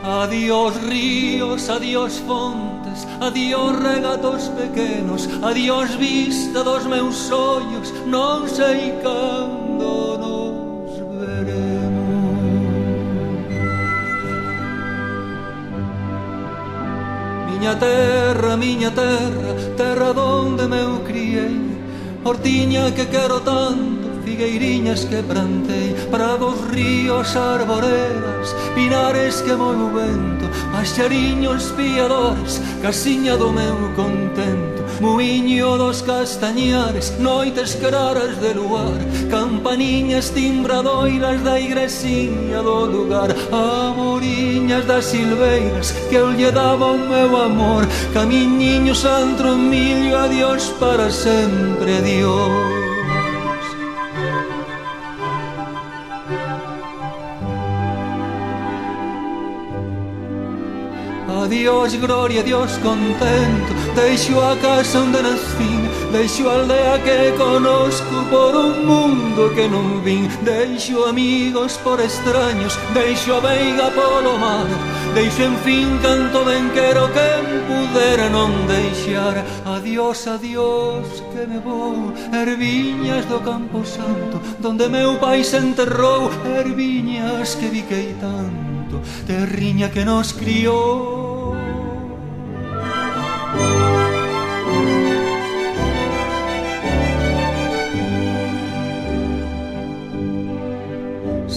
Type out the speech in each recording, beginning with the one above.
Adiós ríos, adiós fontes, adiós regatos pequenos, adiós vista dos meus ollos, non sei cando nos veremos. Miña terra, terra donde me eu criei, hortiña que quero tanto, figueiriñas que plantei, prados, ríos, arboredas, pinares que moi o vento, paxariños piadores, casiña do meu contento, muiño dos castañares, noites claras de luar, campaniñas timbradoiras da igresiña do lugar, amoriñas das silveiras que eu lle daba o meu amor, camiñiños antro millo, adiós para sempre, adiós. Adiós gloria, adiós contento, deixo a casa onde nascín, deixo a aldea que conozco por un mundo que non vin, deixo amigos por extraños, deixo a veiga polo mar, deixo en fin canto ben quero quen pudera non deixar. Adiós, adiós, que me vou, erviñas do Campo Santo, donde meu pai se enterrou, erviñas que biquei tanto, terriña que nos criou.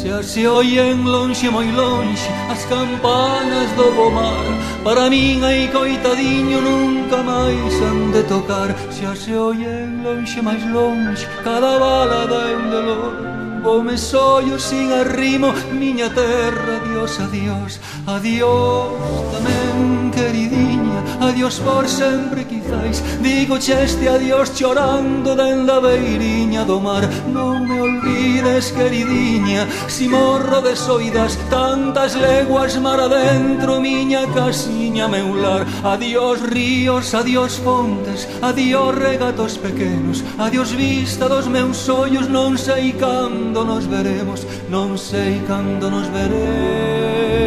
Xa se oyen lonxe, moi lonxe, as campanas do pomar, para min ai coitadiño nunca máis han de tocar. Xa se oyen lonxe, máis lonxe, cada balada é un dolor, vome sollo sin arrimo, miña terra, adiós, adiós, adiós tamén queridinha, adiós por sempre quizais, digo este adiós chorando dende a beiriña do mar, non me olvides queridinha, si morro de soidas, tantas leguas mar adentro, miña casiña meu lar. Adiós ríos, adiós fontes, adiós regatos pequenos, adiós vista dos meus ollos, non sei cando nos veremos, non sei cando nos veremos.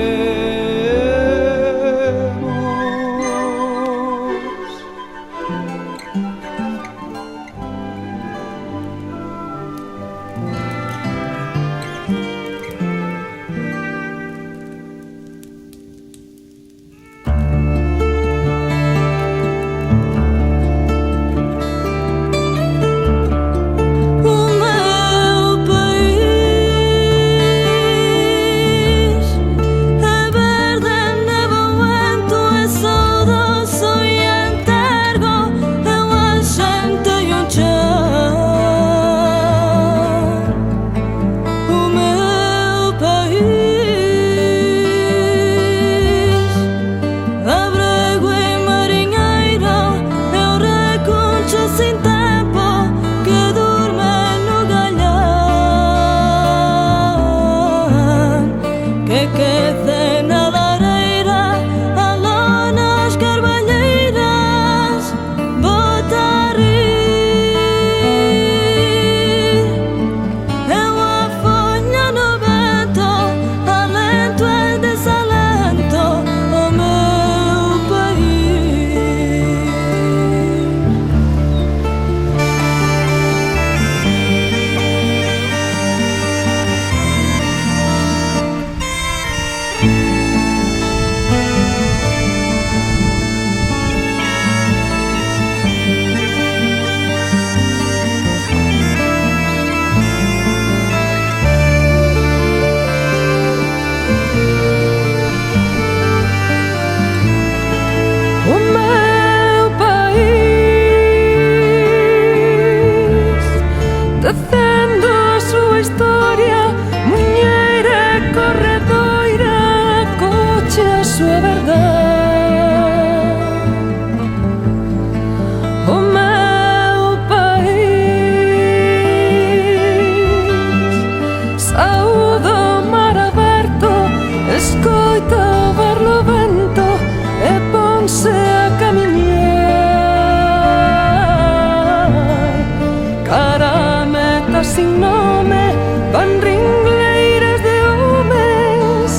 Sin nome, van ringleiras de homes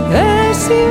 e sin